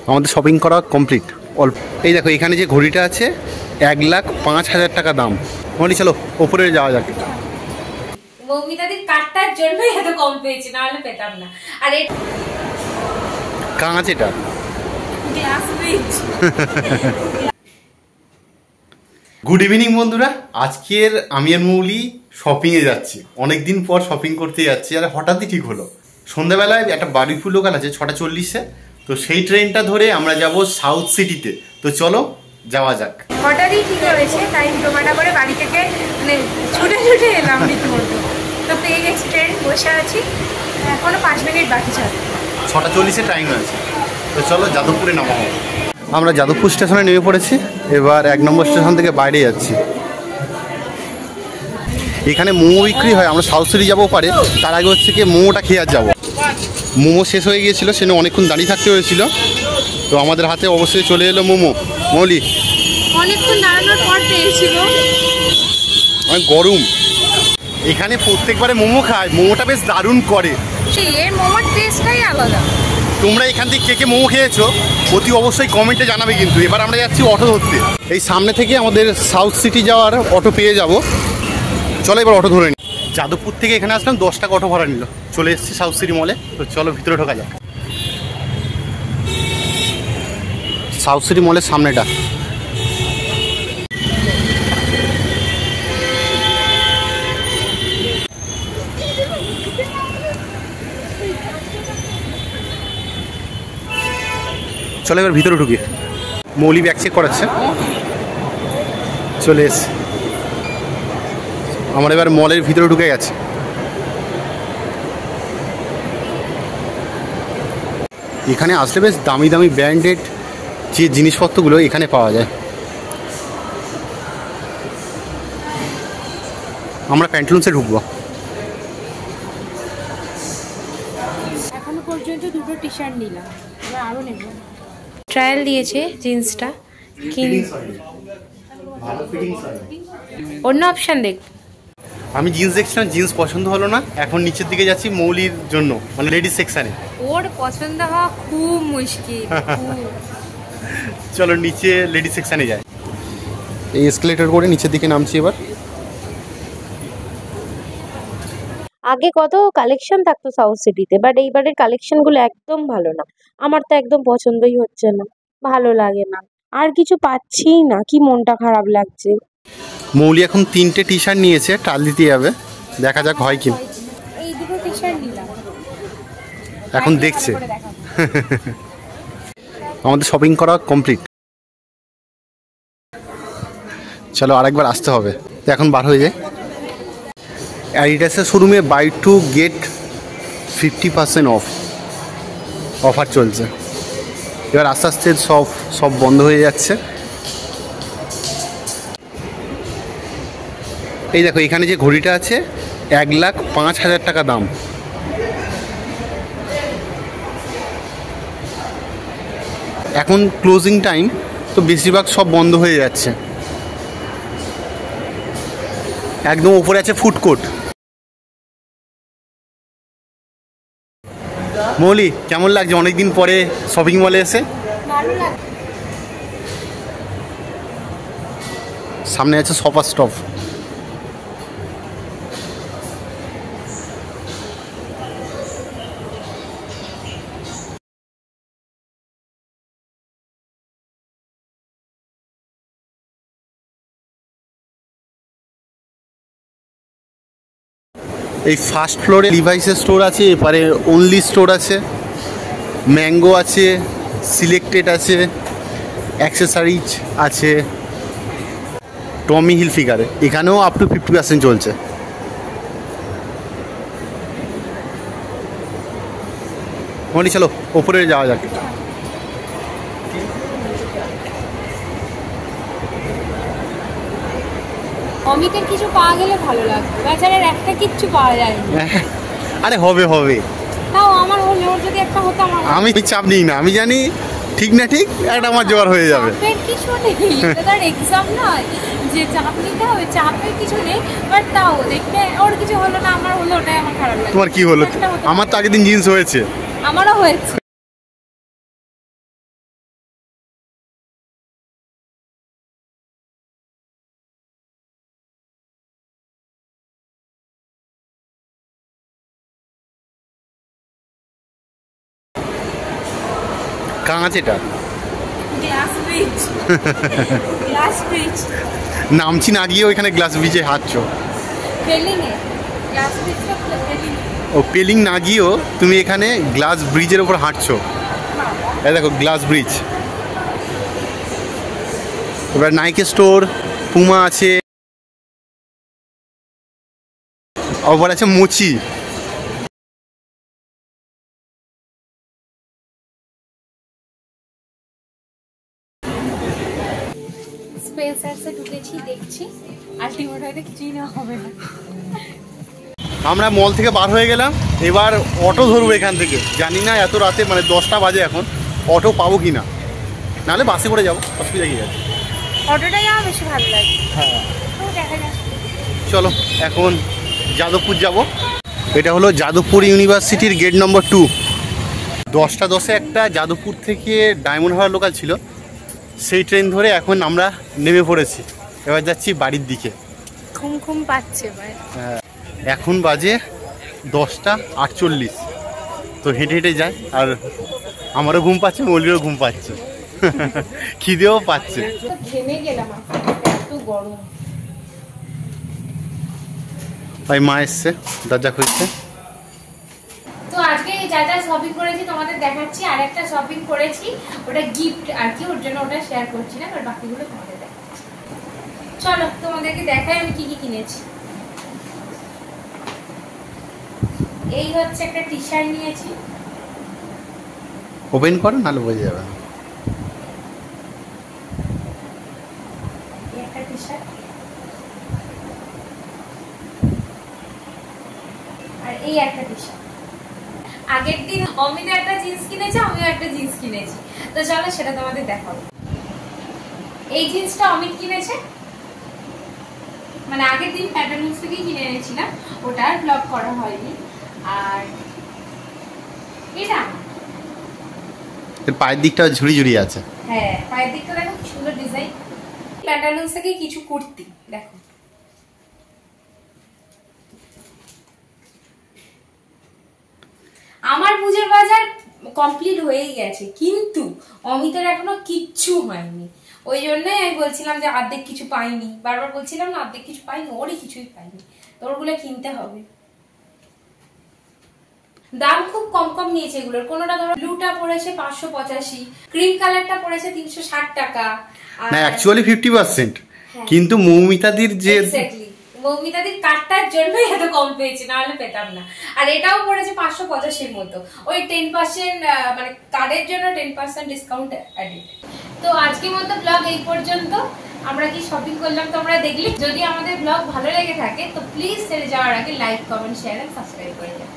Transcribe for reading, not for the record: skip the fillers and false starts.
আমাদের শপিং করা কমপ্লিট অল্প। এই দেখো এখানে যে ঘড়িটা আছে 1,05,000 টাকা দাম। মলি চলো ওপরে যাওয়া যাক। মৌমিতাদির কাটটার জন্যই এত কম পেয়েছি, না হলে পেতাম না। আর কাঁচ এটা গ্লাস ব্রিজ। গুড ইভিনিং বন্ধুরা, আজকের আমি আর মৌলি শপিংয়ে যাচ্ছি। অনেকদিন পর শপিং করতে যাচ্ছি, আর হঠাৎই ঠিক হলো। সন্ধ্যাবেলায় একটা বারবিকিউ লোকাল আছে 6:40-এ, তো সেই ট্রেনটা ধরে আমরা যাব সাউথ সিটিতে। তো চলো যাওয়া যাক। হঠাৎই ঠিক হয়েছে, তাই ডোমাটা করে বাড়ি থেকে মানে ছুটে ছুটে এলাম রীতিমতো। তো পেয়ে গেছি ট্রেন, বসে আছি, এখনো 5 মিনিট বাকি। 6:40-এ টাইম আছে। তো চলো যাদবপুরে নামাবো। আমরা যাদবপুর স্টেশনে নেমে পড়েছি, এবার 1 নম্বর স্টেশন থেকে বাইরে যাচ্ছি। এখানে মোমো বিক্রি হয়, আমরা সাউথ সিটি যাবো পারে, তার আগে হচ্ছে কি মোমোটা খেয়ে আর যাবো। মোমো শেষ হয়ে গিয়েছিল, সেখানে অনেকক্ষণ দাঁড়িয়ে থাকতে হয়েছিল। তো আমাদের হাতে অবশ্যই চলে এলো মোমো। মৌলি অনেকক্ষণ দাঁড়ানোর পর পেয়েছিল, অনেক গরম। এখানে প্রত্যেকবারে মোমো খায়, মোমোটা বেশ দারুণ করে। সেই এর মোমোর টেস্টটাই আলাদা। তোমরা এখান থেকে কে কে মোমো খেয়েছো অতি অবশ্যই কমেন্টে জানাবে। কিন্তু এবার আমরা যাচ্ছি অটো ধরতে। এই সামনে থেকে আমাদের সাউথ সিটি যাওয়ার অটো পেয়ে যাব। চলো এবার অটো ধরে নিই। যাদবপুর থেকে এখানে আসলাম, 10 টাকা অটো ভাড়া নিল। চলে এসেছি সাউথ সিটি মলে। তো চলো ভিতরে ঢোকা যাক। সাউথ সিটি মলের সামনেটা। চলো এবার ভিতরে ঢুকি। মৌলি ব্যাগ চেক করাচ্ছে। চলে এসে আমার এবার মলের ভিতরে ঢুকে গেছে। এখানে আসলে বেশ দামি দামি ব্র্যান্ডেড যে জিনিসপত্রগুলো এখানে পাওয়া যায়। আমরা প্যান্টলুন্সে ঢুকবো। এখনো পর্যন্ত 2টো টি শার্ট নিলাম, এবার আরও নেব। ট্রায়াল দিয়েছে জিন্সটা, অন্য অপশান দেখ। আমি জিন্স দেখছিলাম, জিন্স পছন্দ হলো না। এখন নিচের দিকে যাচ্ছি মৌলির জন্য, মানে লেডিস সেকশানে। ওর পছন্দ হওয়া খুব মুশকিল। চলো নিচে লেডিস সেকশানে যাই। এই এসকেলেটর করে নিচের দিকে নামছি এবার। আগে কত কালেকশন থাকতো সাউথ সিটিতে, বাট এইবারের কালেকশনগুলো একদম ভালো না। আমার তো একদম পছন্দই হচ্ছে না, ভালো লাগে না, আর কিছু পাচ্ছিই না, কি মনটা খারাপ লাগছে। মৌলি এখন 3টে টি শার্ট নিয়েছে, টাল দিতে যাবে, দেখা যাক হয় কি। এই 2টো টি শার্ট নিলাম, এখন দেখছে। আমাদের শপিং করা কমপ্লিট। চলো আরেকবার আসতে হবে। এখন বার হয়ে যায়। অ্যাডিডাসের শোরুমে বাই 2 গেট 50% অফ অফার চলছে। এবার আস্তে আস্তে সব বন্ধ হয়ে যাচ্ছে। এই দেখো এখানে যে ঘড়িটা আছে 1,05,000 টাকা দাম। এখন ক্লোজিং টাইম, তো বেশিরভাগ সব বন্ধ হয়ে যাচ্ছে। একদম উপরে আছে ফুড কোর্ট। মৌলি কেমন লাগছে অনেকদিন পরে শপিং মলে এসে? ভালো লাগে। সামনে আছে শপার স্টপ। এই ফার্স্ট ফ্লোরে লিভাইসের স্টোর আছে, এপারে অনলি স্টোর আছে, ম্যাঙ্গো আছে, সিলেক্টেড আছে, অ্যাক্সেসরিজ আছে, টমি হিলফিগারে এখানেও আপ টু 50% চলছে। মনি চলো ওপরে যাওয়া যাক। অমিতের কিছু পাওয়া গেলে ভালো লাগবে, বেচারার একটা কিচ্ছু পাওয়া যায় না। আরে হবে হবে, তাও আমার হলে, ওর যদি একটা হতো আমার। আমি চাপ নিই না, আমি জানি ঠিক না ঠিক একটা আমার জোগাড় হয়ে যাবে। চাপের কিছু নেই, এটা তার এক্সাম নয় যে চাপ নিতে হবে, চাপের কিছু নেই। বাট তাও দেখবে ওর কিছু হলো না, আমার হলো, ওটাই আমার খারাপ লাগে। তোমার কি হলো? আমার তো আগের দিন জিন্স হয়েছে। আমারও হয়েছে। কাঁচ এটা। Glass bridge. Glass bridge. নামছি না গিয়ে ওইখানে গ্লাস ব্রিজে হাঁটছো। পেলিংয়ে গ্লাস ব্রিজটা পেলিং। ও পেলিং না গিয়েও তুমি এখানে গ্লাস ব্রিজের ওপর হাঁটছো। এই দেখো গ্লাস ব্রিজ। এবার নাইকি স্টোর, পুমা আছে, আবার আছে মোচি। স্পেসার্সে ঢুকেছি, দেখছি আলটিমেট হয়তো কিছুই না হবে না। আমরা মল থেকে বার হয়ে গেলাম, এবার অটো ধরবো এখান থেকে। জানি না এত রাতে মানে 10টা বাজে এখন অটো পাবো কি না, নাহলে বাসে করে যাবো, অসুবিধা কি আছে। অটোটাই আমার বেশি ভালো লাগে। হ্যাঁ তো দেখা যাক। চলো এখন যাদবপুর যাব। এটা হলো যাদবপুর ইউনিভার্সিটির গেট নম্বর 2। 10টা 10-এ একটা যাদবপুর থেকে ডায়মন্ড হারবার লোকাল ছিল, সেই ট্রেন ধরে এখন আমরা নেমে পড়েছি। এবার যাচ্ছি বাড়ির দিকে। ঘুম ঘুম পাচ্ছে এবার। এখন বাজে 10টা 48। তো হেঁটে হেঁটে যাই, আর আমারও ঘুম পাচ্ছে, মৌলিরও ঘুম পাচ্ছে, খিদেও পাচ্ছে। ঘেমে গেলাম, এত গরম। ভাই মা এসছে, দরজা খুলছে। তো আজকে যা যা শপিং করেছি তোমাদের দেখাচ্ছি। আর একটা শপিং করেছি, ওটা গিফট আর কি, ওর জন্য ওটা শেয়ার করছি না, আর বাকিগুলো তোমাদের দেখাচ্ছি। চলো তোমাদেরকে দেখাই আমি কি কি কিনেছি। এই হচ্ছে একটা টি শার্ট নিয়েছি। ওপেন করো, নাহলে বোঝা যাবে না। একটা টি শার্ট, আর এই একটা টি শার্ট। আগের দিন অমিত একটা জিন্স কিনেছে, আমিও একটা জিন্স কিনেছি। তো চলো সেটা তোমাদের দেখাবো। এই জিন্সটা অমিত কিনেছে, মানে আগের দিন প্যাটার্নস থেকে কিনে এনেছিলাম, ওটা আর ব্লগ করা হয়নি। আর এটা পায়ের দিকটা ঝুড়ি ঝুড়ি আছে। হ্যাঁ, পায়ের দিকটা দেখো কি সুন্দর ডিজাইন। প্যাটার্নস থেকে কিছু কুর্তি দেখো। আমার পুজোর বাজার কমপ্লিট হয়েই গেছে, কিন্তু অমিতের এখনো কিচ্ছু হয়নি। ওই জন্য আমি বলছিলাম যে অর্ধেক কিছু পাইনি, বারবার বলছিলাম না অর্ধেক কিছু পাইনি, ওরই কিছুই পাইনি। তো ওরগুলো কিনতে হবে। দাম খুব কম কম নিয়েছে এগুলোর। কোনোটা ধরো ব্লুটা পড়েছে 585, ক্রিম কালারটা পড়েছে 360 টাকা। না অ্যাকচুয়ালি 50%, কিন্তু মৌমিতাদির যে এক্স্যাক্টলি মৌমিতাদির কার্ডটার জন্যই এত কম পেয়েছি, না হলে পেতাম না। আর এটাও পড়েছে 585 মতো, ওই 10% মানে কার্ডের জন্য 10% ডিসকাউন্ট অ্যাডেড। তো আজকের মতো ব্লগ এই পর্যন্ত। আমরা কি শপিং করলাম তোমরা দেখলে। যদি আমাদের ব্লগ ভালো লেগে থাকে তো প্লিজ ছেড়ে যাওয়ার আগে like, comment, share and subscribe করে যাও।